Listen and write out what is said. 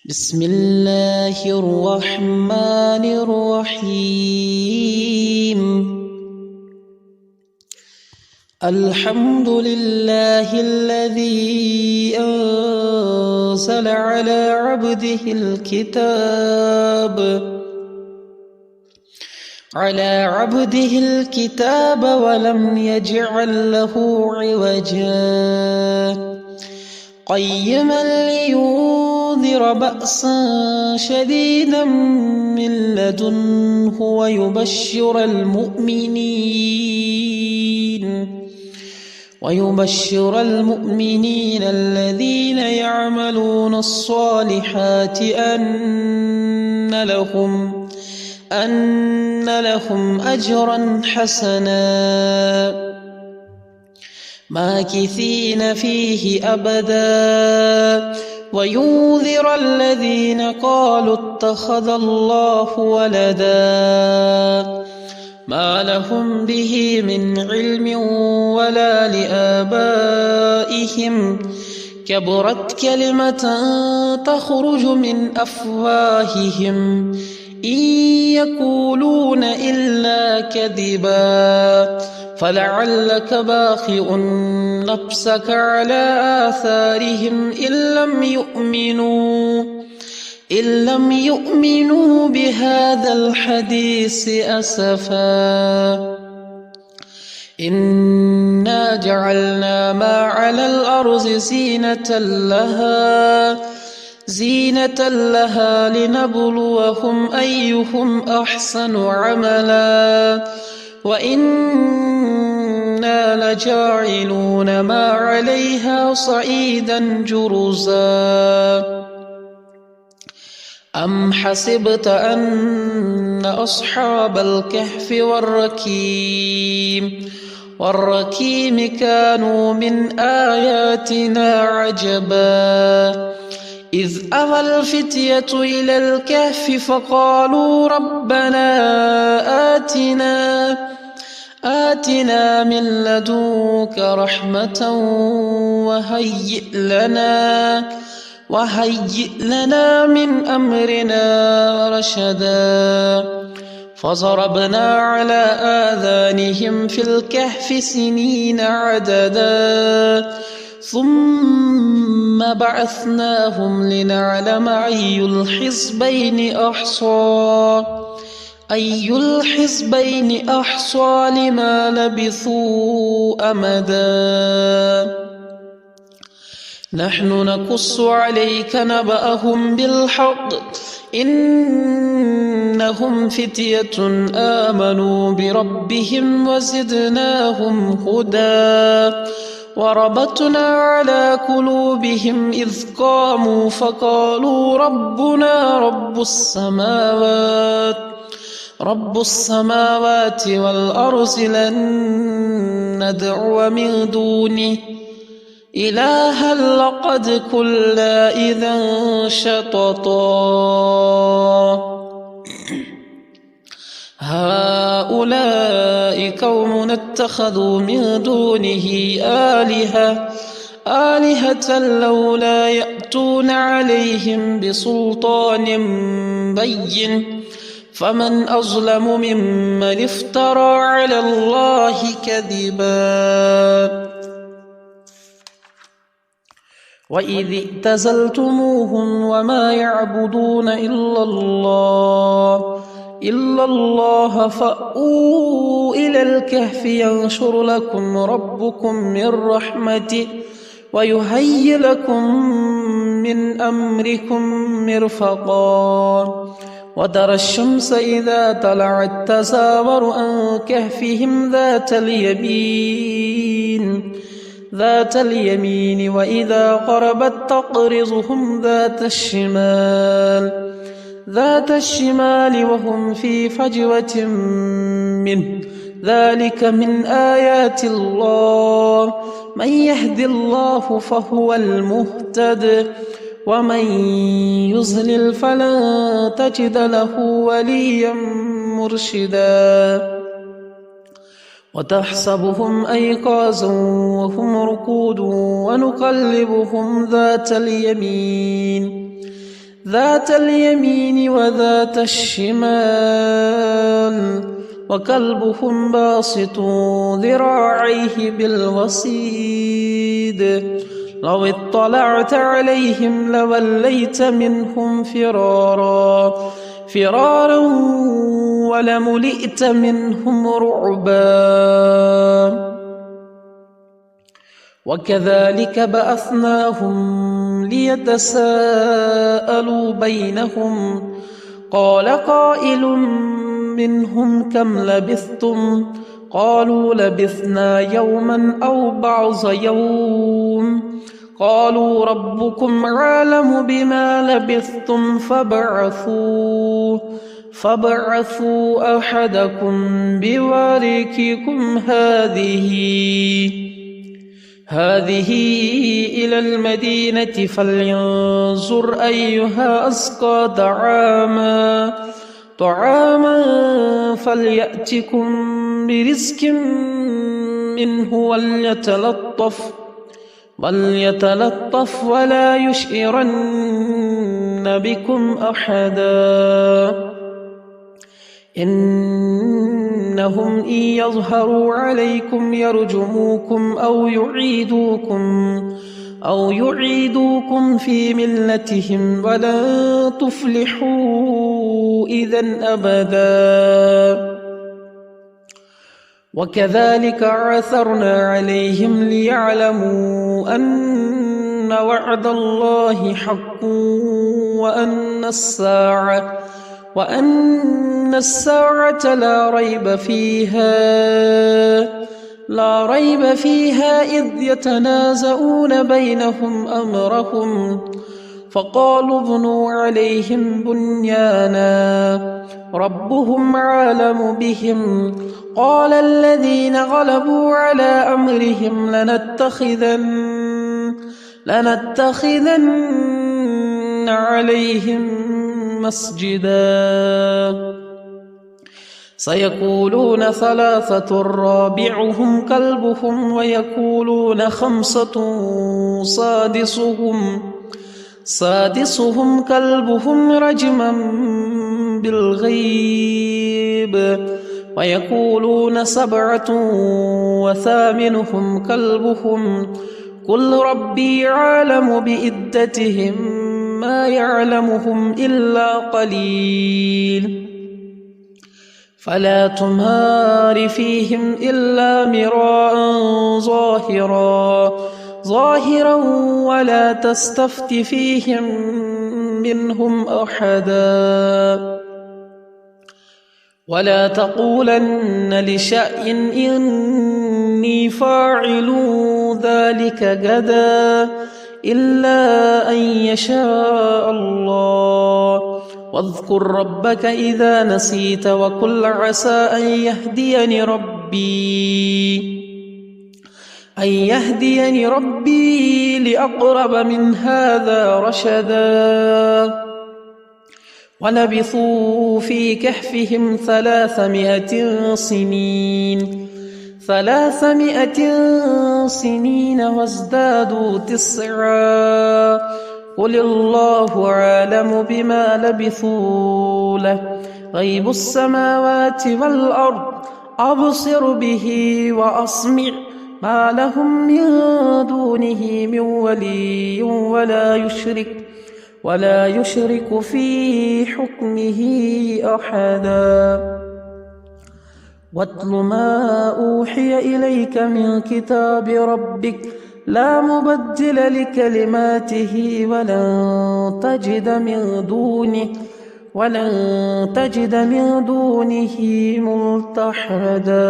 بسم الله الرحمن الرحيم. الحمد لله الذي أنزل على عبده الكتاب ولم يجعل له عوجا قيما لينذر بأسا شديدا من لدنه ويبشر المؤمنين الذين يعملون الصالحات أن لهم أجرا حسنا ماكثين فيه أبدا وينذر الذين قالوا اتخذ الله ولدا ما لهم به من علم ولا لآبائهم كبرت كلمة تخرج من أفواههم إن يقولون إلا كذبا فلعلك باخع نفسك على آثارهم إن لم يؤمنوا بهذا الحديث أسفا إنا جعلنا ما على الأرض زينة لها لنبلوهم أيهم أحسن عملا وإنا لجاعلون ما عليها صعيدا جرزا أم حسبت أن أصحاب الكهف والركيم كانوا من آياتنا عجبا إذ أوى الفتية إلى الكهف فقالوا ربنا آتنا من لدنك رحمة وهيئ لنا من أمرنا رشدا فضربنا على آذانهم في الكهف سنين عددا ثم بعثناهم لنعلم أي الحزبين أحصى لما لبثوا أمدا نحن نقص عليك نبأهم بالحق إنهم فتية آمنوا بربهم وزدناهم هدى وربطنا على قلوبهم إذ قاموا فقالوا ربنا رب السماوات والأرض لن ندعو من دونه إلها لقد قلنا إذا شططا هؤلاء قوم اتخذوا من دونه آلهة لولا يأتون عليهم بسلطان بين فمن أظلم ممن افترى على الله كذبا وإذ اعتزلتموهم وما يعبدون إلا الله فأووا إلى الكهف ينشر لكم ربكم من رحمته ويهيئ لكم من أمركم مرفقا وترى الشمس إذا طلعت تزاور عن كهفهم ذات اليمين وإذا غربت تقرضهم ذات الشمال وهم في فجوة منه ذلك من آيات الله من يهد الله فهو المهتد ومن يضلل فلن تجد له وليا مرشدا وتحسبهم أيقاظا وهم رقود ونقلبهم ذات اليمين وذات الشمال وكلبهم باسط ذراعيه بالوصيد لو اطلعت عليهم لوليت منهم فرارا ولملئت منهم رعبا وكذلك بعثناهم ليتساءلوا بينهم قال قائل منهم كم لبثتم قالوا لبثنا يوما أو بعض يوم قالوا ربكم عالم بما لبثتم فابعثوا أحدكم بورقكم هذه إلى المدينة فلينظر أيها أزكى طعاما فليأتكم برزق منه وليتلطف ولا يشعرن بكم أحدا إنهم إن يظهروا عليكم يرجموكم أو يعيدوكم في ملتهم ولن تفلحوا إذن أبدا وكذلك عثرنا عليهم ليعلموا أن وعد الله حق وأن الساعة لا ريب فيها إذ يتنازعون بينهم أمرهم فقالوا ابنوا عليهم بنيانا ربهم عالم بهم قال الذين غلبوا على أمرهم لنتخذن عليهم مسجدا سيقولون 3 رابعهم كلبهم ويقولون 5 سادسهم كلبهم رجما بالغيب ويقولون 7 وثامنهم كلبهم قل ربي عالم بعدتهم ما يعلمهم إلا قليل فلا تمار فيهم إلا مراء ظاهرا ولا تستفت فيهم منهم أحدا ولا تقولن لشيء إني فاعل ذلك غدا إلا أن يشاء الله واذكر ربك إذا نسيت وقل عسى أن يهديني ربي لأقرب من هذا رشدا ولبثوا في كهفهم 300 سنين وازدادوا 9 قل الله عالم بما لبثوا له غيب السماوات والأرض أبصر به وأسمع ما لهم من دونه من ولي ولا يشرك في حكمه أحدا واتل ما أوحي إليك من كتاب ربك لا مبدل لكلماته ولن تجد من دونه ملتحدا